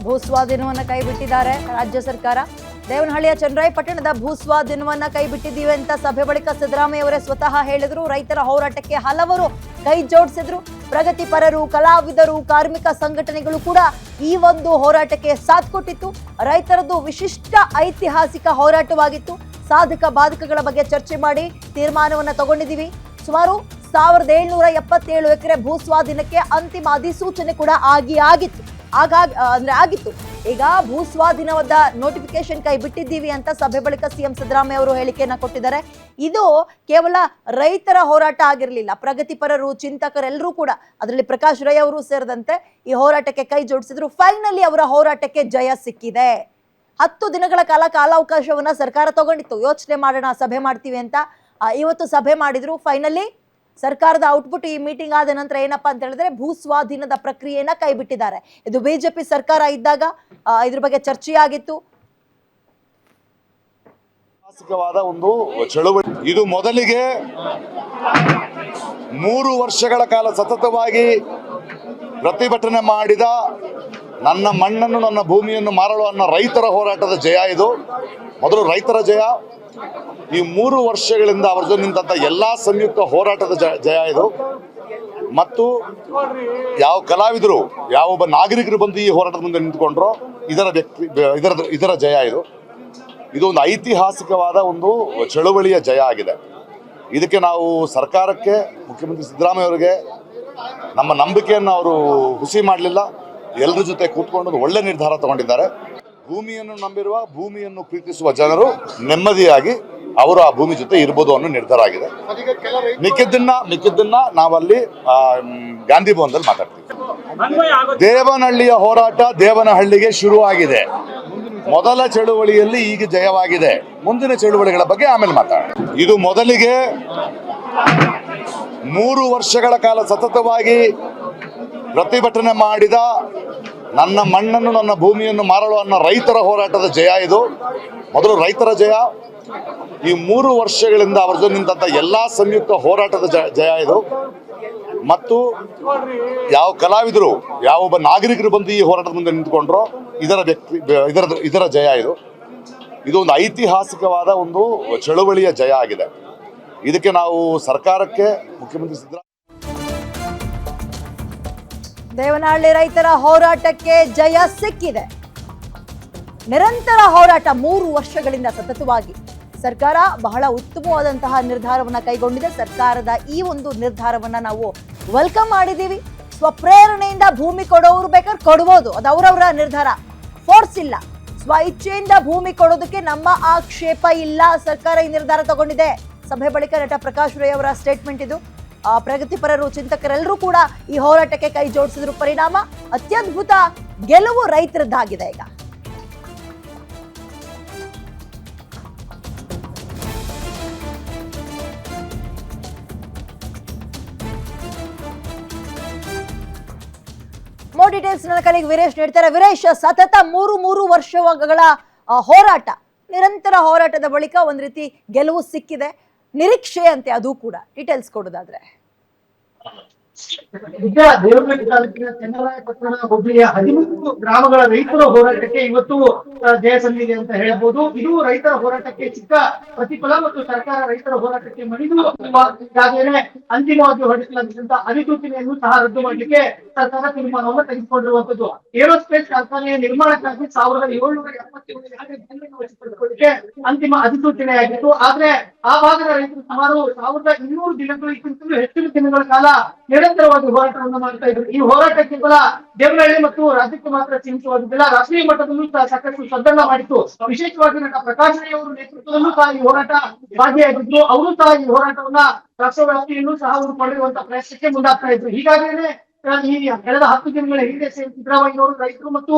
ಭೂಸ್ವಾಧೀನವನ್ನ ಕೈಬಿಟ್ಟಿದ್ದಾರೆ ರಾಜ್ಯ ಸರ್ಕಾರ. ದೇವನಹಳ್ಳಿಯ ಚನ್ನರಾಯಪಟ್ಟಣದ ಭೂಸ್ವಾಧೀನವನ್ನ ಕೈಬಿಟ್ಟಿದ್ದೀವಿ ಅಂತ ಸಭೆ ಬಳಿಕ ಸಿದ್ದರಾಮಯ್ಯ ಅವರೇ ಸ್ವತಃ ಹೇಳಿದ್ರು. ರೈತರ ಹೋರಾಟಕ್ಕೆ ಹಲವರು ಕೈ ಜೋಡಿಸಿದ್ರು. ಪ್ರಗತಿಪರರು, ಕಲಾವಿದರು, ಕಾರ್ಮಿಕ ಸಂಘಟನೆಗಳು ಕೂಡ ಈ ಒಂದು ಹೋರಾಟಕ್ಕೆ ಸಾಥ್ ಕೊಟ್ಟಿತ್ತು. ರೈತರದ್ದು ವಿಶಿಷ್ಟ ಐತಿಹಾಸಿಕ ಹೋರಾಟವಾಗಿತ್ತು. ಸಾಧಕ ಬಾಧಕಗಳ ಬಗ್ಗೆ ಚರ್ಚೆ ಮಾಡಿ ತೀರ್ಮಾನವನ್ನ ತಗೊಂಡಿದ್ದೀವಿ. ಸುಮಾರು 1777 ಎಕರೆ ಭೂಸ್ವಾಧೀನಕ್ಕೆ ಅಂತಿಮ ಅಧಿಸೂಚನೆ ಕೂಡ ಆಗಿತ್ತು. ಈಗ ಭೂಸ್ವಾಧೀನವಾದ ನೋಟಿಫಿಕೇಶನ್ ಕೈ ಬಿಟ್ಟಿದ್ದೀವಿ ಅಂತ ಸಭೆ ಬಳಿಕ ಸಿಎಂ ಸಿದ್ದರಾಮಯ್ಯ ಅವರು ಹೇಳಿಕೆಯನ್ನ ಕೊಟ್ಟಿದ್ದಾರೆ. ಇದು ಕೇವಲ ರೈತರ ಹೋರಾಟ ಆಗಿರಲಿಲ್ಲ. ಪ್ರಗತಿಪರರು, ಚಿಂತಕರೆಲ್ಲರೂ ಕೂಡ, ಅದರಲ್ಲಿ ಪ್ರಕಾಶ್ ರೈ ಅವರು ಸೇರಿದಂತೆ ಈ ಹೋರಾಟಕ್ಕೆ ಕೈ ಜೋಡಿಸಿದ್ರು. ಫೈನಲಿ ಅವರ ಹೋರಾಟಕ್ಕೆ ಜಯ ಸಿಕ್ಕಿದೆ. 10 ದಿನಗಳ ಕಾಲಾವಕಾಶವನ್ನ ಸರ್ಕಾರ ತಗೊಂಡಿತ್ತು. ಯೋಚನೆ ಮಾಡೋಣ, ಸಭೆ ಮಾಡ್ತೀವಿ ಅಂತ. ಇವತ್ತು ಸಭೆ ಮಾಡಿದ್ರು. ಫೈನಲಿ ಸರ್ಕಾರದ ಔಟ್ಪುಟ್ ಈ ಮೀಟಿಂಗ್ ಆದ ನಂತರ ಏನಪ್ಪಾ ಅಂತ ಹೇಳಿದ್ರೆ ಭೂಸ್ವಾಧೀನದ ಪ್ರಕ್ರಿಯೆಯನ್ನ ಕೈಬಿಟ್ಟಿದ್ದಾರೆ. ಇದು ಬಿಜೆಪಿ ಸರ್ಕಾರ ಇದ್ದಾಗ ಇದ್ರ ಬಗ್ಗೆ ಚರ್ಚೆಯಾಗಿತ್ತು. ಒಂದು ಚಳುವಳಿ ಇದು ಮೊದಲಿಗೆ 3 ವರ್ಷಗಳ ಕಾಲ ಸತತವಾಗಿ ಪ್ರತಿಭಟನೆ ಮಾಡಿದ ನನ್ನ ಮಣ್ಣನ್ನು ನನ್ನ ಭೂಮಿಯನ್ನು ಮಾರಲು ಅನ್ನೋ ರೈತರ ಹೋರಾಟದ ಜಯ ಇದು. ಮೊದಲು ರೈತರ ಜಯ. ಈ 3 ವರ್ಷಗಳಿಂದ ಅವರ ಜೊತೆ ನಿಂತ ಎಲ್ಲಾ ಸಂಯುಕ್ತ ಹೋರಾಟದ ಜಯ ಇದು. ಮತ್ತು ಯಾವ ಕಲಾವಿದರು, ಯಾವೊಬ್ಬ ನಾಗರಿಕರು ಬಂದು ಈ ಹೋರಾಟದ ಮುಂದೆ ನಿಂತ್ಕೊಂಡ್ರೋ ಇದರ ಜಯ ಇದು. ಇದು ಒಂದು ಐತಿಹಾಸಿಕವಾದ ಒಂದು ಚಳುವಳಿಯ ಜಯ ಆಗಿದೆ. ಇದಕ್ಕೆ ನಾವು ಸರ್ಕಾರಕ್ಕೆ, ಮುಖ್ಯಮಂತ್ರಿ ಸಿದ್ದರಾಮಯ್ಯ ಅವರಿಗೆ ನಮ್ಮ ನಂಬಿಕೆಯನ್ನು ಅವರು ಹುಸಿ ಮಾಡಲಿಲ್ಲ. ಎಲ್ಲರ ಜೊತೆ ಕೂತ್ಕೊಂಡು ಒಂದು ಒಳ್ಳೆ ನಿರ್ಧಾರ ತಗೊಂಡಿದ್ದಾರೆ. ಭೂಮಿಯನ್ನು ನಂಬಿರುವ, ಭೂಮಿಯನ್ನು ಪ್ರೀತಿಸುವ ಜನರು ನೆಮ್ಮದಿಯಾಗಿ ಅವರು ಆ ಭೂಮಿ ಜೊತೆ ಇರ್ಬೋದು ಅನ್ನೋ ನಿರ್ಧಾರ ಆಗಿದೆ. ಮಿಕ್ಕಿದ್ದನ್ನ ನಾವಲ್ಲಿ ಗಾಂಧಿ ಭವನದಲ್ಲಿ ಮಾತಾಡ್ತೀವಿ. ದೇವನಹಳ್ಳಿಯ ಹೋರಾಟ ದೇವನಹಳ್ಳಿಗೆ ಶುರುವಾಗಿದೆ. ಮೊದಲ ಚಳುವಳಿಯಲ್ಲಿ ಈಗ ಜಯವಾಗಿದೆ. ಮುಂದಿನ ಚಳುವಳಿಗಳ ಬಗ್ಗೆ ಆಮೇಲೆ ಮಾತಾಡೋಣ. ಇದು ಮೊದಲಿಗೆ 3 ವರ್ಷಗಳ ಕಾಲ ಸತತವಾಗಿ ಪ್ರತಿಭಟನೆ ಮಾಡಿದ ನನ್ನ ಮಣ್ಣನ್ನು ನನ್ನ ಭೂಮಿಯನ್ನು ಮಾರಲು ಅನ್ನೋ ರೈತರ ಹೋರಾಟದ ಜಯ ಇದು. ಮೊದಲು ರೈತರ ಜಯ. ಈ 3 ವರ್ಷಗಳಿಂದ ಅವರ ಜೊತೆ ನಿಂತ ಎಲ್ಲಾ ಸಂಯುಕ್ತ ಹೋರಾಟದ ಜಯ ಇದು. ಮತ್ತು ಯಾವ ಕಲಾವಿದರು, ಯಾವೊಬ್ಬ ನಾಗರಿಕರು ಬಂದು ಈ ಹೋರಾಟದ ಮುಂದೆ ನಿಂತ್ಕೊಂಡ್ರೋ ಇದರ ಜಯ ಇದು. ಇದು ಒಂದು ಐತಿಹಾಸಿಕವಾದ ಒಂದು ಚಳುವಳಿಯ ಜಯ ಆಗಿದೆ. ಇದಕ್ಕೆ ನಾವು ಸರ್ಕಾರಕ್ಕೆ, ಮುಖ್ಯಮಂತ್ರಿ ಸಿದ್ದರಾಮಯ್ಯ ದೇವನಹಳ್ಳಿ ರೈತರ ಹೋರಾಟಕ್ಕೆ ಜಯ ಸಿಕ್ಕಿದೆ. ನಿರಂತರ ಹೋರಾಟ 3 ವರ್ಷಗಳಿಂದ ಸತತವಾಗಿ ಸರ್ಕಾರ ಬಹಳ ಉತ್ತಮವಾದಂತಹ ನಿರ್ಧಾರವನ್ನ ಕೈಗೊಂಡಿದೆ. ಸರ್ಕಾರದ ಈ ಒಂದು ನಿರ್ಧಾರವನ್ನ ನಾವು ವೆಲ್ಕಮ್ ಮಾಡಿದೀವಿ. ಸ್ವಪ್ರೇರಣೆಯಿಂದ ಭೂಮಿ ಕೊಡೋರು ಬೇಕಾದ್ರೆ ಕೊಡ್ಬೋದು, ಅದು ಅವರವರ ನಿರ್ಧಾರ, ಫೋರ್ಸ್ ಇಲ್ಲ. ಸ್ವ ಇಚ್ಛೆಯಿಂದ ಭೂಮಿ ಕೊಡೋದಕ್ಕೆ ನಮ್ಮ ಆಕ್ಷೇಪ ಇಲ್ಲ. ಸರ್ಕಾರ ಈ ನಿರ್ಧಾರ ತಗೊಂಡಿದೆ. ಸಭೆ ಬಳಿಕ ನಟ ಪ್ರಕಾಶ್ ರೈ ಅವರ ಸ್ಟೇಟ್ಮೆಂಟ್ ಇದು. ಪ್ರಗತಿಪರರು, ಚಿಂತಕರೆಲ್ಲರೂ ಕೂಡ ಈ ಹೋರಾಟಕ್ಕೆ ಕೈ ಜೋಡಿಸಿದ್ರು. ಪರಿಣಾಮ ಅತ್ಯದ್ಭುತ ಗೆಲುವು ರೈತರದ್ದಾಗಿದೆ. ಈಗ ಮೋರ್ ಡೀಟೇಲ್ಸ್ ನನ್ನ ಕಲಿಗೆ ವೀರೇಶ್ ನೀಡ್ತಾರೆ. ವೀರೇಶ್, ಸತತ 3 ವರ್ಷಗಳ ಹೋರಾಟ, ನಿರಂತರ ಹೋರಾಟದ ಬಳಿಕ ಒಂದ್ ರೀತಿ ಗೆಲುವು ಸಿಕ್ಕಿದೆ. ನಿರೀಕ್ಷೆ ಅಂತೆ, ಅದು ಕೂಡ ಡೀಟೇಲ್ಸ್ ಕೊಡೋದಾದ್ರೆ. ಈಗ ದೇವನಹಳ್ಳಿ ತಾಲೂಕಿನ ಚನ್ನರಾಯಪಟ್ಟಣ ಹೋಬಳಿಯ 13 ಗ್ರಾಮಗಳ ರೈತರ ಹೋರಾಟಕ್ಕೆ ಇವತ್ತು ಜಯ ಸಂದಿದೆ ಅಂತ ಹೇಳ್ಬೋದು. ಇದು ರೈತರ ಹೋರಾಟಕ್ಕೆ ಚಿಕ್ಕ ಪ್ರತಿಫಲ ಮತ್ತು ಸರ್ಕಾರ ರೈತರ ಹೋರಾಟಕ್ಕೆ ಮಣಿದು ಈಗಾಗಲೇ ಅಂತಿಮವಾಗಿ ಹೊರಡಿಸಲಾಗಿದ್ದಂತ ಅಧಿಸೂಚನೆಯನ್ನು ಸಹ ರದ್ದು ಮಾಡಲಿಕ್ಕೆ ಸರ್ಕಾರ ತೀರ್ಮಾನವನ್ನು ತೆಗೆದುಕೊಂಡಿರುವಂತದ್ದು. ಏರೋಸ್ಪೇಸ್ ಕಾರ್ಖಾನೆಯ ನಿರ್ಮಾಣಕ್ಕಾಗಿ 1777 ಅಂತಿಮ ಅಧಿಸೂಚನೆಯಾಗಿತ್ತು. ಆದ್ರೆ ಆ ಭಾಗದ ರೈತರು ಸುಮಾರು 1200 ದಿನಗಳಿಗಿಂತಲೂ ಹೆಚ್ಚಿನ ದಿನಗಳ ಕಾಲ ನಿರಂತರವಾಗಿ ಹೋರಾಟವನ್ನು ಮಾಡ್ತಾ ಇದ್ರು. ಈ ಹೋರಾಟ ಕೇವಲ ದೇವನಹಳ್ಳಿ ಮತ್ತು ರಾಜ್ಯಕ್ಕೆ ಮಾತ್ರ ಸೀಮಿತವಾಗಿದ್ದಿಲ್ಲ, ರಾಷ್ಟ್ರೀಯ ಮಟ್ಟದಲ್ಲೂ ಸಹ ಸಾಕಷ್ಟು ಸದ್ದನ್ನ ಮಾಡಿತ್ತು. ವಿಶೇಷವಾಗಿ ನಟ ಪ್ರಕಾಶ್ ರೈ ಅವರ ನೇತೃತ್ವದಲ್ಲೂ ಸಹ ಈ ಹೋರಾಟ ಭಾಗಿಯಾಗಿದ್ರು. ಅವರು ಸಹ ಈ ಹೋರಾಟವನ್ನ ರಾಷ್ಟ್ರವ್ಯಾಪ್ತಿಯಲ್ಲೂ ಸಹ ಅವರು ಪಡೆಯುವಂತ ಪ್ರಯತ್ನಕ್ಕೆ ಮುಂದಾಗ್ತಾ ಇದ್ರು. ಹೀಗಾಗಿನೇ ಈ ಕಳೆದ 10 ದಿನಗಳ ಹಿಂದೆ ಸಿದ್ದರಾಮಯ್ಯ ಅವರು ರೈತರು ಮತ್ತು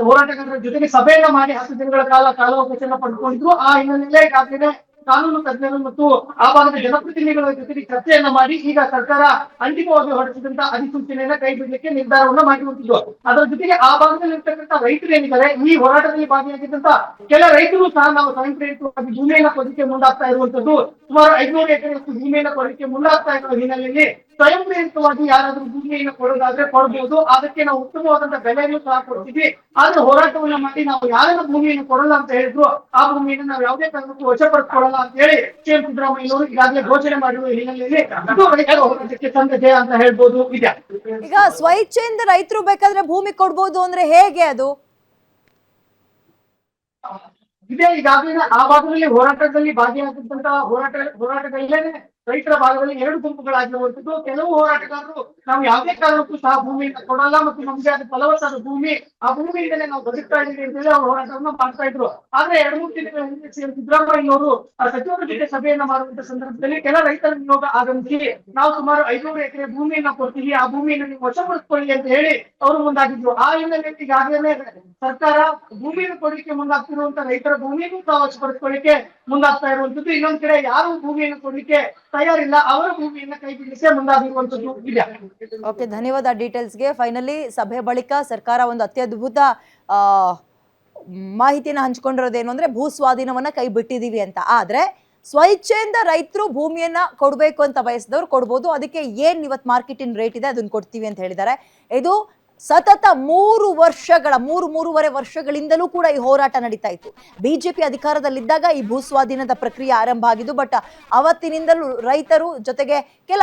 ಹೋರಾಟಗಾರರ ಜೊತೆಗೆ ಸಭೆಯನ್ನ ಮಾಡಿ 10 ದಿನಗಳ ಕಾಲಾವಕಾಶವನ್ನ ಪಡೆದುಕೊಂಡಿದ್ರು. ಆ ಹಿನ್ನೆಲೆಯಲ್ಲಿ ಈಗಾಗಲೇ ಕಾನೂನು ತಜ್ಞರು ಮತ್ತು ಆ ಭಾಗದ ಜನಪ್ರತಿನಿಧಿಗಳ ಜೊತೆಗೆ ಚರ್ಚೆಯನ್ನ ಮಾಡಿ ಈಗ ಸರ್ಕಾರ ಅಂತಿಮವಾಗಿ ಹೊರಡಿಸಿದಂತ ಅಧಿಸೂಚನೆಯನ್ನ ಕೈ ಬಿಡಲಿಕ್ಕೆ ನಿರ್ಧಾರವನ್ನ ಮಾಡಿರುವಂತದ್ದು. ಅದರ ಜೊತೆಗೆ ಆ ಭಾಗದಲ್ಲಿ ಇರ್ತಕ್ಕಂಥ ರೈತರು ಏನಿದ್ದಾರೆ, ಈ ಹೋರಾಟದಲ್ಲಿ ಭಾಗಿಯಾಗಿದ್ದಂತ ಕೆಲ ರೈತರು ಸಹ ನಾವು ಸ್ವಯಂ ಪ್ರೇರಿತವಾಗಿ ಭೂಮಿಯನ್ನ ಕೊಡಲಿಕ್ಕೆ ಮುಂದಾಗ್ತಾ ಇರುವಂತದ್ದು. ಸುಮಾರು 500 ಎಕರೆಯಷ್ಟು ಭೂಮಿಯನ್ನ ಕೊಡಲಿಕ್ಕೆ ಮುಂದಾಗ್ತಾ ಇರುವ ಹಿನ್ನೆಲೆಯಲ್ಲಿ ಸ್ವಯಂ ಪ್ರೇರಿತವಾಗಿ ಯಾರಾದ್ರೂ ಭೂಮಿಯನ್ನು ಕೊಡೋದಾದ್ರೆ ಕೊಡಬಹುದು, ಅದಕ್ಕೆ ನಾವು ಉತ್ತಮವಾದಂತ ಬೆಲೆಯನ್ನು ಸಹ ಕೊಡ್ತೀವಿ. ಆದ್ರೆ ಹೋರಾಟವನ್ನ ಮಾಡಿ ನಾವು ಯಾರನ್ನ ಭೂಮಿಯನ್ನು ಕೊಡಲ್ಲ ಅಂತ ಹೇಳಿದ್ರು ಆ ಭೂಮಿಯನ್ನು ನಾವು ಯಾವುದೇ ಕಾರಣಕ್ಕೂ ವಶಪಡಿಸಿಕೊಳ್ಳಲ್ಲ ಅಂತ ಹೇಳಿ ಸಿಎಂ ಸಿದ್ದರಾಮಯ್ಯನವರು ಈಗಾಗಲೇ ಘೋಷಣೆ ಮಾಡಿರುವ ಹಿನ್ನೆಲೆಯಲ್ಲಿ ಇದು ರೈತರ ಹೋರಾಟಕ್ಕೆ ಸಂದ ಜಯ ಅಂತ ಹೇಳ್ಬೋದು. ಇದೆ ಈಗ ಸ್ವಇಚ್ಛೆಯಿಂದ ರೈತರು ಬೇಕಾದ್ರೆ ಭೂಮಿ ಕೊಡ್ಬೋದು ಅಂದ್ರೆ ಹೇಗೆ ಅದು? ಇದೇ ಈಗಾಗಲೇ ಆ ಭಾಗದಲ್ಲಿ ಹೋರಾಟದಲ್ಲಿ ಭಾಗಿಯಾಗಿದ್ದಂತ ಹೋರಾಟದಲ್ಲೇನೆ ರೈತರ ಭಾಗದಲ್ಲಿ ಎರಡು ಗುಂಪುಗಳಾಗಿರುವಂತದ್ದು. ಕೆಲವು ಹೋರಾಟಗಾರರು ನಾವು ಯಾವುದೇ ಕಾರಣಕ್ಕೂ ಸಹ ಭೂಮಿಯನ್ನು ಕೊಡಲ್ಲ ಮತ್ತು ನಮ್ಗೆ ಅದು ಫಲವತ್ತಾದ ಭೂಮಿ, ಆ ಭೂಮಿಯಿಂದಲೇ ನಾವು ಬದುಕ್ತಾ ಇದ್ದೀವಿ ಅಂತೇಳಿ ಅವರು ಹೋರಾಟವನ್ನ ಮಾಡ್ತಾ ಇದ್ರು. ಆದ್ರೆ 2-3 ದಿನಗಳ ಹಿಂದೆ ಸಿಎಂ ಸಿದ್ದರಾಮಯ್ಯನವರು ಸಚಿವರ ಜೊತೆ ಸಭೆಯನ್ನ ಮಾಡುವಂತ ಸಂದರ್ಭದಲ್ಲಿ ಕೆಲ ರೈತರ ನಿಯೋಗ ಆಗಮಿಸಿ ನಾವು ಸುಮಾರು 500 ಎಕರೆ ಭೂಮಿಯನ್ನ ಕೊಡ್ತೀವಿ, ಆ ಭೂಮಿಯನ್ನು ನೀವು ವಶಪಡಿಸಿಕೊಳ್ಳಿ ಅಂತ ಹೇಳಿ ಅವರು ಮುಂದಾಗಿದ್ರು. ಆ ಹಿನ್ನೆಲೆಯಲ್ಲಿ ಈಗಾಗಲೇ ಸರ್ಕಾರ ಭೂಮಿಯನ್ನು ಕೊಡಲಿಕ್ಕೆ ಮುಂದಾಗ್ತಿರುವಂತ ರೈತರ ಭೂಮಿಯನ್ನು ಸಹ ವಶಪಡಿಸಿಕೊಳ್ಳಿಕ್ಕೆ ಮುಂದಾಗ್ತಾ ಇರುವಂತದ್ದು. ಇನ್ನೊಂದ್ ಕಡೆ ಯಾರು ಭೂಮಿಯನ್ನು ಕೊಡ್ಲಿಕ್ಕೆ ತಯಾರಿಲ್ಲ, ಅವರ ಭೂಮಿಯನ್ನ ಕೈ ಬಿಡಲಿಕ್ಕೆ ಮುಂದಾಗಿರುವಂತದ್ದು ಇದೆ. ಓಕೆ, ಧನ್ಯವಾದ ಡೀಟೇಲ್ಸ್ಗೆ. ಫೈನಲಿ ಸಭೆ ಬಳಿಕ ಸರ್ಕಾರ ಒಂದು ಅತ್ಯದ್ಭುತ ಮಾಹಿತಿನ ಹಂಚ್ಕೊಂಡಿರೋದೇನು ಅಂದ್ರೆ ಭೂ ಸ್ವಾಧೀನವನ್ನ ಕೈ ಬಿಟ್ಟಿದೀವಿ ಅಂತ. ಆದ್ರೆ ಸ್ವಇಚ್ಛೆಯಿಂದ ರೈತರು ಭೂಮಿಯನ್ನ ಕೊಡ್ಬೇಕು ಅಂತ ಬಯಸಿದವ್ರು ಕೊಡ್ಬೋದು, ಅದಕ್ಕೆ ಏನ್ ಇವತ್ತು ಮಾರ್ಕೆಟಿನ ರೇಟ್ ಇದೆ ಅದನ್ನ ಕೊಡ್ತೀವಿ ಅಂತ ಹೇಳಿದ್ದಾರೆ. ಇದು ಸತತ 3-3.5 ವರ್ಷಗಳಿಂದಲೂ ಕೂಡ ಈ ಹೋರಾಟ ನಡೀತಾ ಇತ್ತು. ಬಿಜೆಪಿ ಅಧಿಕಾರದಲ್ಲಿದ್ದಾಗ ಈ ಭೂ ಸ್ವಾಧೀನದ ಪ್ರಕ್ರಿಯೆ ಆರಂಭ ಆಗಿದ್ದು. ಬಟ್ ಅವತ್ತಿನಿಂದಲೂ ರೈತರು ಜೊತೆಗೆ ಕೆಲ